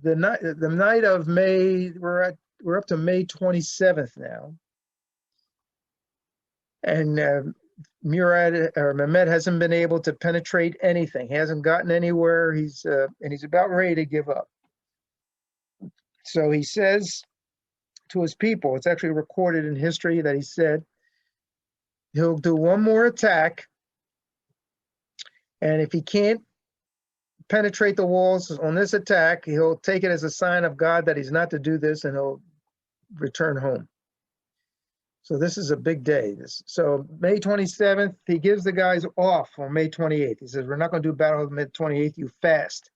the night of May, we're up to May 27th now, and Mehmed hasn't been able to penetrate anything. He hasn't gotten anywhere. And he's about ready to give up. So he says to his people, it's actually recorded in history that he said he'll do one more attack, and if he can't penetrate the walls on this attack, he'll take it as a sign of God that he's not to do this, and he'll return home. So this is a big day. So May 27th, he gives the guys off on May 28th. He says, we're not going to do battle on May 28th, you fast.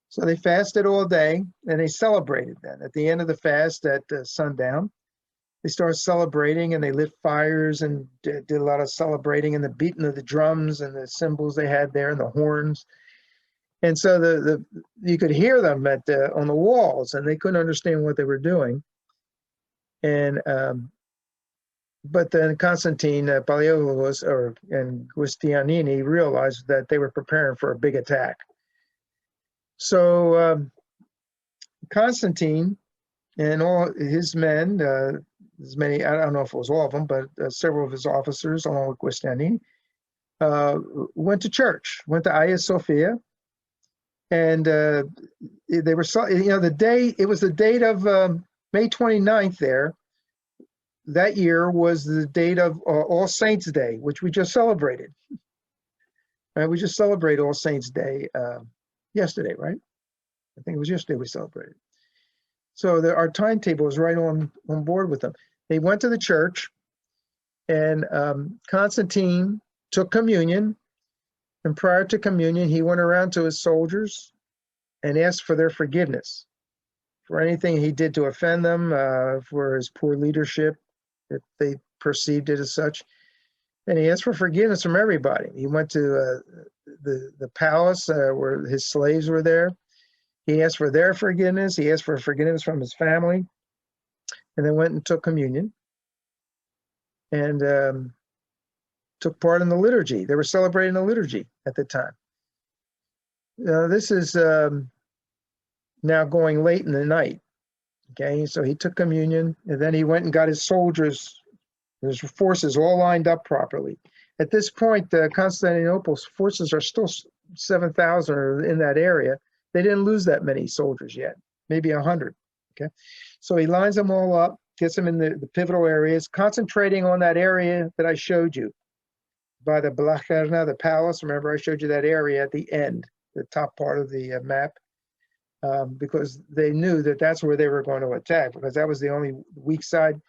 So they fasted all day, and they celebrated then. At the end of the fast, at sundown, they started celebrating, and they lit fires and did a lot of celebrating, and the beating of the drums and the cymbals they had there and the horns. And so you could hear them on the walls, and they couldn't understand what they were doing. And but then Constantine, Palaeologos, and Giustiniani realized that they were preparing for a big attack. So Constantine and all his men, as many, I don't know if it was all of them, but several of his officers, along with Giustiniani, went to church, went to Hagia Sophia, and they were, it was the date of May 29th there. That year was the date of All Saints Day, which we just celebrated. Right? We just celebrated All Saints Day yesterday, right? I think it was yesterday we celebrated. So our timetable is right on board with them. They went to the church, and Constantine took communion. And prior to communion, he went around to his soldiers and asked for their forgiveness for anything he did to offend them, for his poor leadership, if they perceived it as such. And he asked for forgiveness from everybody. He went to the palace where his slaves were there. He asked for their forgiveness. He asked for forgiveness from his family, and then went and took communion and took part in the liturgy. They were celebrating the liturgy at the time. This is now going late in the night. Okay, so he took communion, and then he went and got his soldiers, his forces all lined up properly. At this point, Constantinople's forces are still 7,000 in that area. They didn't lose that many soldiers yet, maybe 100. Okay, so he lines them all up, gets them in the pivotal areas, concentrating on that area that I showed you by the Blacherna, the palace. Remember, I showed you that area at the end, the top part of the map. Because they knew that that's where they were going to attack, because that was the only weak side.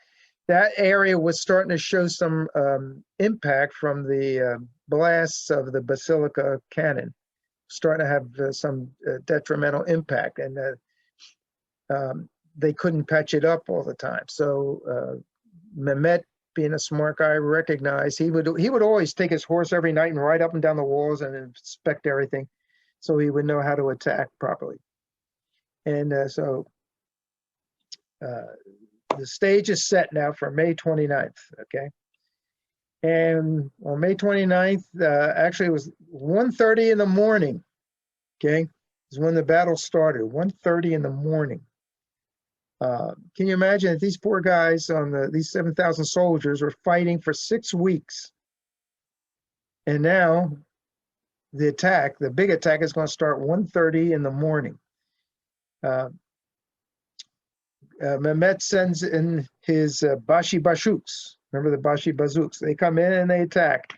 that area was starting to show some impact from the blasts of the Basilica cannon, starting to have some detrimental impact, and they couldn't patch it up all the time. So Mehmet, being a smart guy, recognized he would always take his horse every night and ride up and down the walls and inspect everything, so he would know how to attack properly. And so the stage is set now for May 29th, okay? And on May 29th, actually it was 1:30 in the morning, okay? Is when the battle started, 1:30 in the morning. Can you imagine that these poor guys on these 7,000 soldiers were fighting for 6 weeks? And now the attack, the big attack, is going to start 1:30 in the morning. Mehmet sends in his Bashi Bashuks. Remember the Bashi Bazooks? They come in and they attack,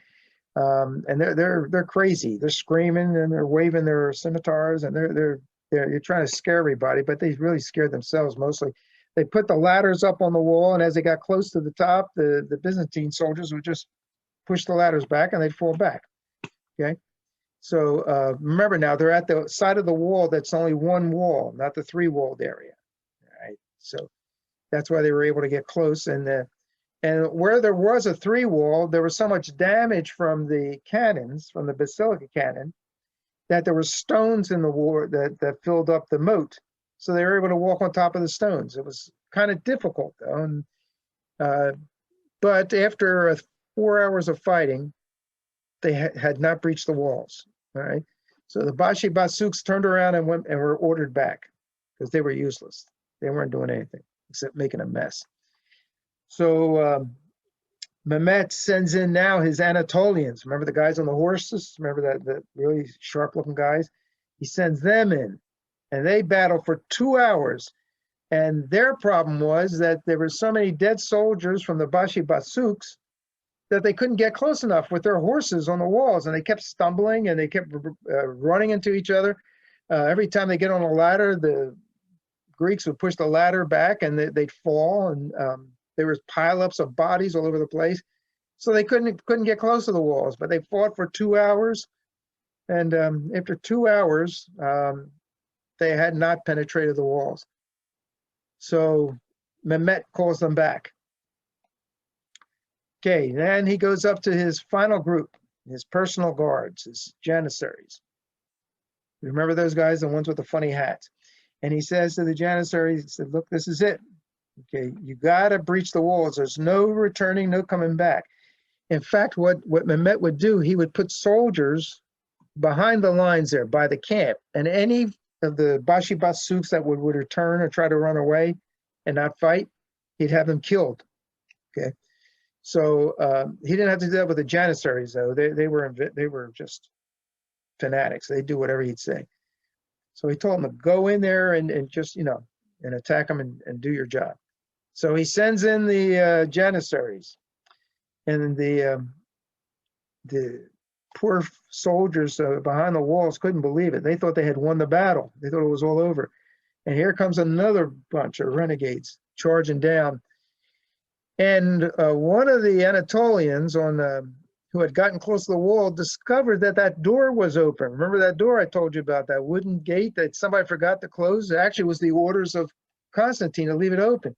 and they're crazy. They're screaming and they're waving their scimitars, and you're trying to scare everybody, but they really scared themselves mostly. They put the ladders up on the wall, and as they got close to the top, the Byzantine soldiers would just push the ladders back and they'd fall back. Okay, so remember now they're at the side of the wall that's only one wall, not the three-walled area. Right, so that's why they were able to get close. And where there was a three-wall, there was so much damage from the cannons, from the Basilica cannon, that there were stones in the wall that filled up the moat. So they were able to walk on top of the stones. It was kind of difficult, though. And, but after 4 hours of fighting, they had not breached the walls. All right. So the Bashi Basuks turned around and went and were ordered back because they were useless. They weren't doing anything except making a mess. So Mehmet sends in now his Anatolians. Remember the guys on the horses? Remember the really sharp-looking guys? He sends them in, and they battle for 2 hours. And their problem was that there were so many dead soldiers from the Bashi Basuks that they couldn't get close enough with their horses on the walls, and they kept stumbling and they kept running into each other. Every time they get on a ladder, the Greeks would push the ladder back and they'd fall, and there was pileups of bodies all over the place. So they couldn't get close to the walls, but they fought for 2 hours. And after 2 hours, they had not penetrated the walls. So Mehmet calls them back. Okay, then he goes up to his final group, his personal guards, his janissaries. Remember those guys, the ones with the funny hats? And he says to the janissaries, he said, look, this is it. Okay, you got to breach the walls. There's no returning, no coming back. In fact, what Mehmet would do, he would put soldiers behind the lines there by the camp, and any of the Bashi Basuks that would return or try to run away and not fight, he'd have them killed. Okay, so he didn't have to do that with the janissaries, though. They were just fanatics. They'd do whatever he'd say. So he told them to go in there and just, and attack them and do your job. So he sends in the janissaries, and the poor soldiers behind the walls couldn't believe it. They thought they had won the battle. They thought it was all over. And here comes another bunch of renegades charging down. And one of the Anatolians who had gotten close to the wall discovered that door was open. Remember that door I told you about, that wooden gate that somebody forgot to close? It actually was the orders of Constantine to leave it open.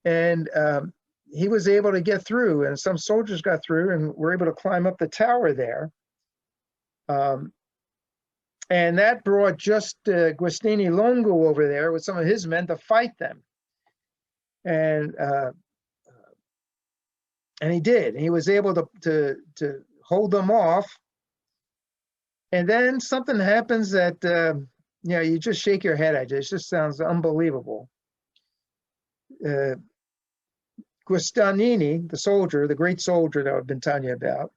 And he was able to get through, and some soldiers got through and were able to climb up the tower there. And that brought just Guastini Longo over there with some of his men to fight them. And he did. He was able to hold them off. And then something happens that, you just shake your head at it. It just sounds unbelievable. Guastanini, the soldier, the great soldier that I've been telling you about,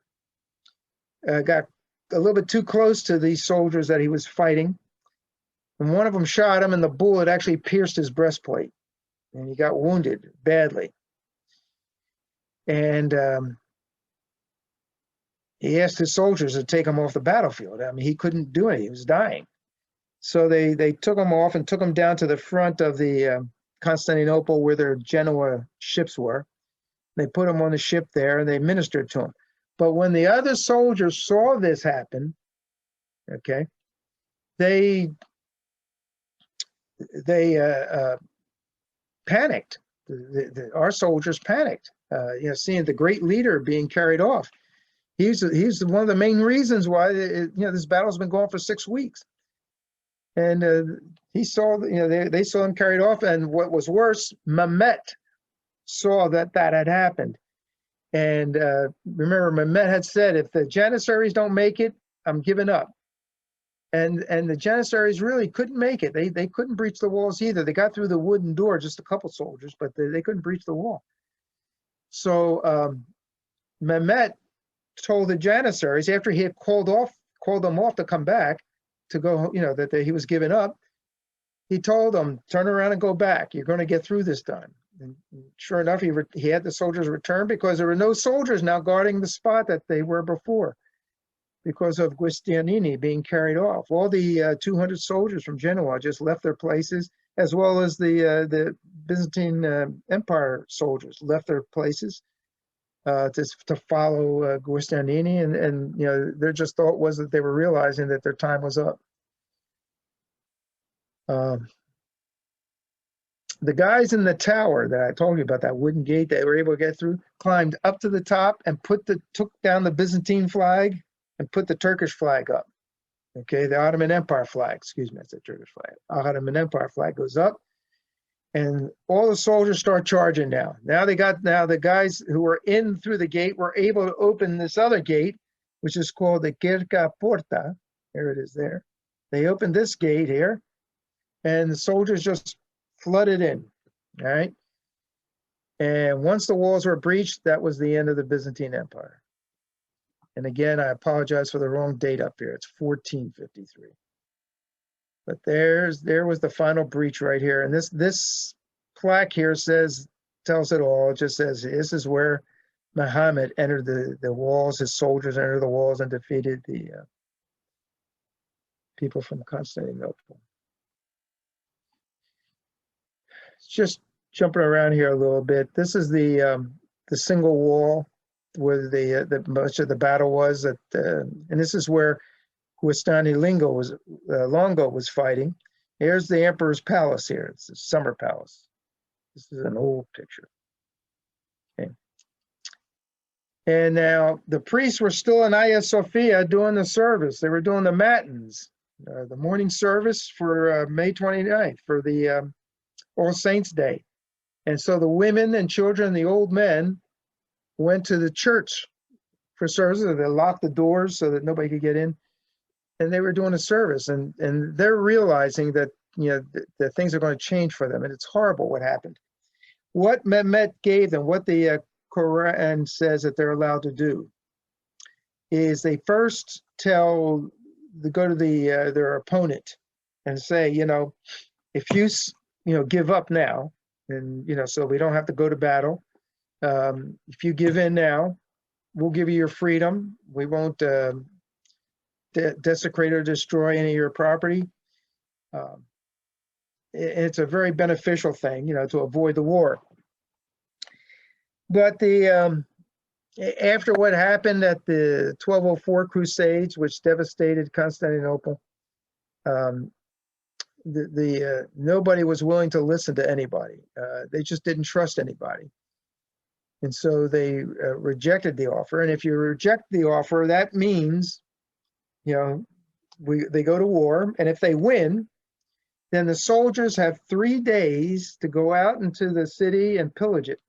got a little bit too close to these soldiers that he was fighting. And one of them shot him, and the bullet actually pierced his breastplate. And he got wounded badly. And he asked his soldiers to take him off the battlefield. I mean, he couldn't do it. He was dying. So they took him off and took him down to the front of the Constantinople, where their Genoa ships were. They put them on the ship there and they ministered to them. But when the other soldiers saw this happen, okay, they panicked. Our soldiers panicked, seeing the great leader being carried off. He's one of the main reasons why this battle's been going for 6 weeks. And he saw, they saw him carried off. And what was worse, Mehmet saw that had happened. And remember, Mehmet had said, if the Janissaries don't make it, I'm giving up. And the Janissaries really couldn't make it. They couldn't breach the walls either. They got through the wooden door, just a couple soldiers, but they couldn't breach the wall. So Mehmet told the Janissaries, after he had called them off to come back, to go, that he was giving up, he told them, turn around and go back. You're going to get through this time. And sure enough, he had the soldiers return, because there were no soldiers now guarding the spot that they were before, because of Giustiniani being carried off. All the 200 soldiers from Genoa just left their places, as well as the Byzantine Empire soldiers left their places to follow Giustiniani, and their just thought was that they were realizing that their time was up. The guys in the tower that I told you about, that wooden gate that were able to get through, climbed up to the top and took down the Byzantine flag and put the Turkish flag up. Okay, the Ottoman Empire flag, excuse me, I said Turkish flag. Ottoman Empire flag goes up, and all the soldiers start charging now. Now the guys who were in through the gate were able to open this other gate, which is called the Cerca Porta. Here it is there. They opened this gate here, and the soldiers just flooded in, all right? And once the walls were breached, that was the end of the Byzantine Empire. And again, I apologize for the wrong date up here. It's 1453. But there was the final breach right here. And this plaque here tells it all. It just says, this is where Muhammad entered the walls. His soldiers entered the walls and defeated the people from Constantinople. Just jumping around here a little bit. This is the single wall where the much of the battle was at, and this is where Longo was fighting. Here's the emperor's palace here. It's the summer palace. This is an old picture. Okay. And now the priests were still in Hagia Sophia doing the service. They were doing the matins, the morning service for May 29th, for the All Saints Day. And so the women and children and the old men went to the church for services. They locked the doors so that nobody could get in. And they were doing a service, and they're realizing that that things are going to change for them, and it's horrible what happened. What Mehmet gave them, what the Quran says that they're allowed to do, is they first go to their opponent and say, if you give up now, and so we don't have to go to battle. If you give in now, we'll give you your freedom. We won't desecrate or destroy any of your property. It's a very beneficial thing, to avoid the war. But after what happened at the 1204 Crusades, which devastated Constantinople, nobody was willing to listen to anybody. They just didn't trust anybody. And so they rejected the offer. And if you reject the offer, that means they go to war, and if they win, then the soldiers have 3 days to go out into the city and pillage it.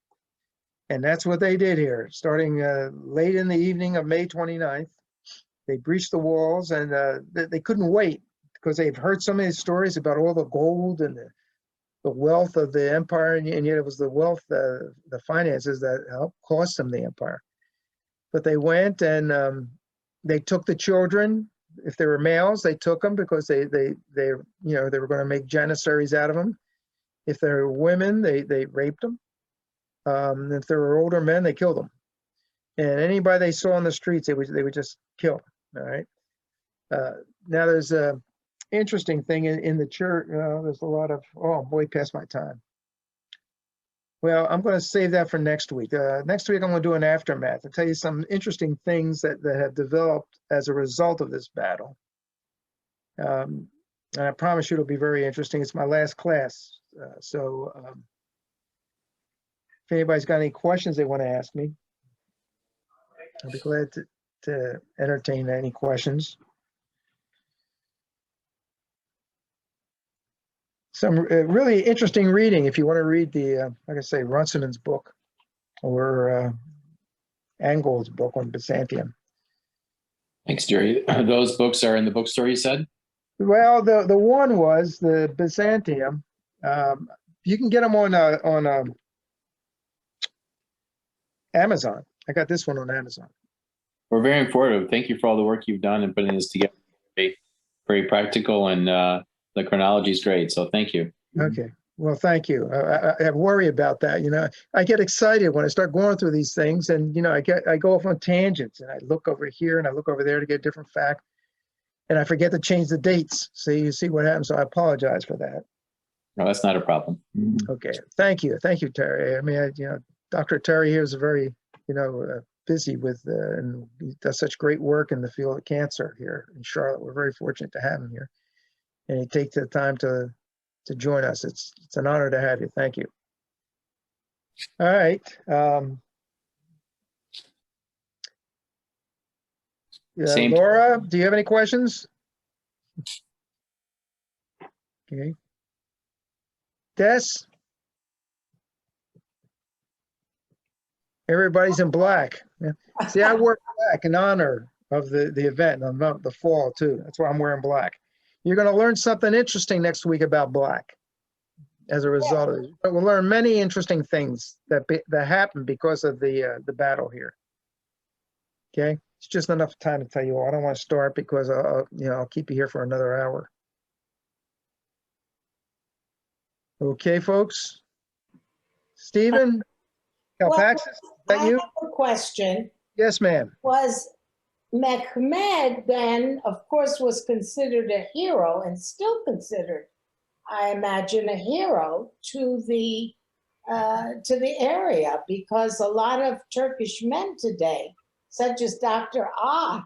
And that's what they did here. Starting late in the evening of May 29th, they breached the walls, and they couldn't wait, because they've heard so many stories about all the gold and the wealth of the empire, and yet it was the wealth, the finances that helped cost them the empire. But they went and they took the children. If they were males, they took them because they were going to make janissaries out of them. If they were women, they raped them. If there were older men, they killed them. And anybody they saw on the streets, they would just kill. All right. Now there's a interesting thing in the church. There's a lot of, oh, I'm way past my time. Well, I'm going to save that for next week. Next week, I'm going to do an aftermath and tell you some interesting things that have developed as a result of this battle. And I promise you it'll be very interesting. It's my last class. So if anybody's got any questions they want to ask me, I'll be glad to entertain any questions. Some really interesting reading if you want to read the, like I say, Runciman's book or Angel's book on Byzantium. Thanks, Gerry. Those books are in the bookstore, you said? Well, the one was the Byzantium. You can get them on Amazon. I got this one on Amazon. We're very informative. Thank you for all the work you've done in putting this together. Very, very practical, and the chronology is great. So thank you. Okay. Well, thank you. I worry about that. You know, I get excited when I start going through these things, and you know, I go off on tangents, and I look over here and I look over there to get a different fact, and I forget to change the dates. So you see what happens. So I apologize for that. No, that's not a problem. Okay. Thank you, Terry. I mean, you know, Dr. Terry here is very, you know, busy with, and he does such great work in the field of cancer here in Charlotte. We're very fortunate to have him here, and he takes the time to join us. It's an honor to have you. Thank you. All right. Laura, do you have any questions? Okay. Des? Everybody's in black. Yeah. See, I wore black in honor of the event, and the fall too. That's why I'm wearing black. You're going to learn something interesting next week about black as a result of it. But we'll learn many interesting things that happened because of the battle here. Okay, it's just enough time to tell you all. I don't want to start because I'll keep you here for another hour. Okay, folks. Stephen, Kalpaxis, is that you? I have a question. Yes, ma'am. Was Mehmed then, of course, was considered a hero and still considered, I imagine, a hero to the area, because a lot of Turkish men today, such as Dr. A.R.E,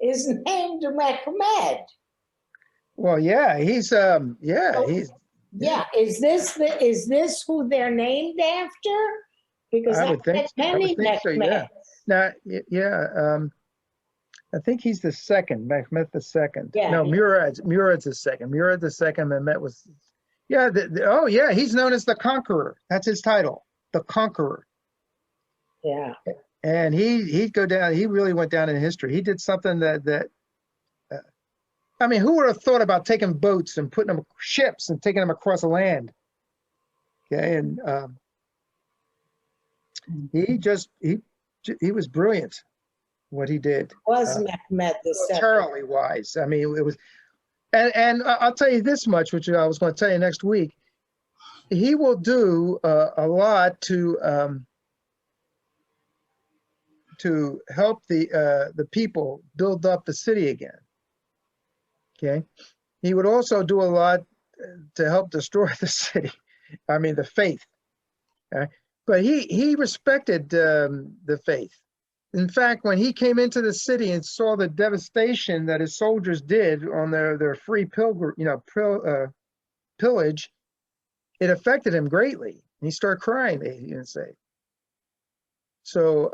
is named Mehmed. Well, yeah, he's Yeah, is this who they're named after? Because I would think so, yeah. Now, I think he's the second, Mehmed the second. Yeah. No, Murad's the second. Murad the second, Mehmed was, yeah. Oh, yeah, he's known as the Conqueror. That's his title, the Conqueror. Yeah. And he'd go down. He really went down in history. He did something that I mean, who would have thought about taking boats and putting them ships and taking them across the land? Okay, and he was brilliant. What he did Was Mehmed the second? militarily wise. I mean, it was, and I'll tell you this much, which I was going to tell you next week. He will do a lot to help the people build up the city again. Okay, he would also do a lot to help destroy the city. I mean, the faith. Okay? But he respected the faith. In fact, when he came into the city and saw the devastation that his soldiers did on their free pillage, it affected him greatly. And he started crying, they even say. So,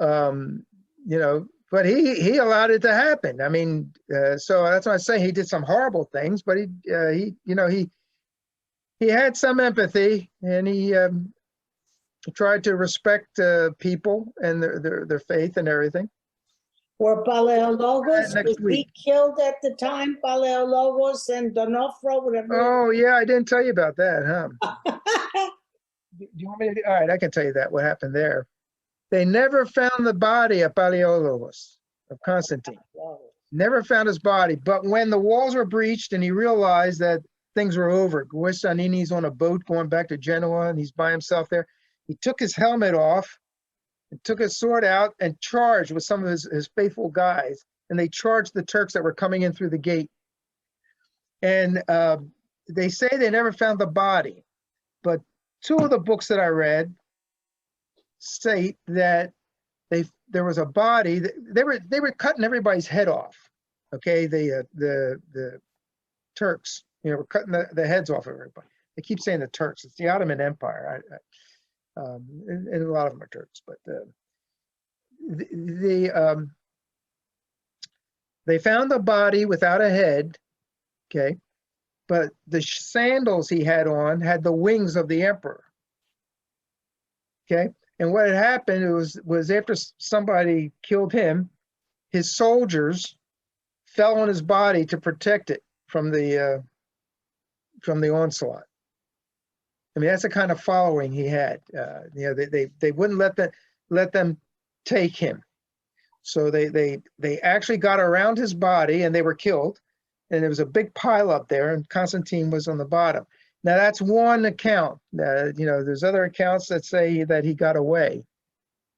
but he allowed it to happen. I mean, so that's why I say he did some horrible things, but he had some empathy, and he tried to respect people and their faith and everything. Were Paleologos, was he killed at the time? Paleologos and Donofrio, whatever. Oh, yeah, I didn't tell you about that, huh? Do you want me to? All right, I can tell you that, what happened there. They never found the body of Paleologos, of Constantine. Never found his body. But when the walls were breached and he realized that things were over, Guisanini's on a boat going back to Genoa, and he's by himself there. He took his helmet off and took his sword out and charged with some of his faithful guys. And they charged the Turks that were coming in through the gate. And they say they never found the body. But two of the books that I read state that there was a body they were cutting everybody's head off. Okay, the Turks, were cutting the heads off of everybody. They keep saying the Turks. It's the Ottoman Empire. And a lot of them are Turks, but they found the body without a head. Okay, but the sandals he had on had the wings of the emperor. Okay, and what had happened was after somebody killed him, his soldiers fell on his body to protect it from the onslaught. I mean, that's the kind of following he had. They wouldn't let them take him, so they actually got around his body and they were killed. And there was a big pile up there, and Constantine was on the bottom. Now that's one account. There's other accounts that say that he got away,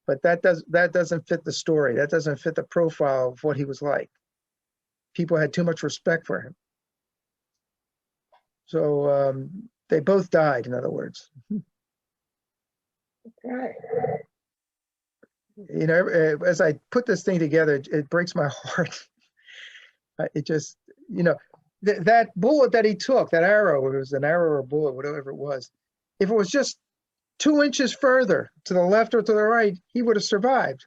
but that doesn't fit the story. That doesn't fit the profile of what he was like. People had too much respect for him. So they both died, in other words. Okay. As I put this thing together, it breaks my heart. It just, that bullet that he took, that arrow, it was an arrow or a bullet, whatever it was, if it was just 2 inches further to the left or to the right, he would have survived.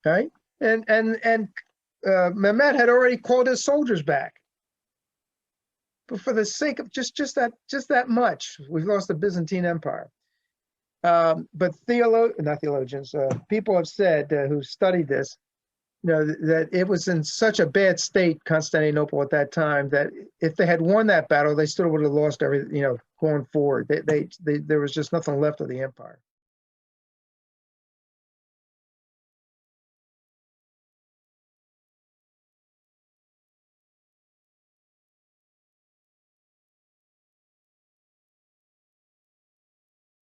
Right? And Mehmed had already called his soldiers back. But for the sake of just that much, we've lost the Byzantine Empire. But not theologians, people have said who studied this, that it was in such a bad state, Constantinople at that time, that if they had won that battle, they still would have lost everything, going forward. There was just nothing left of the empire.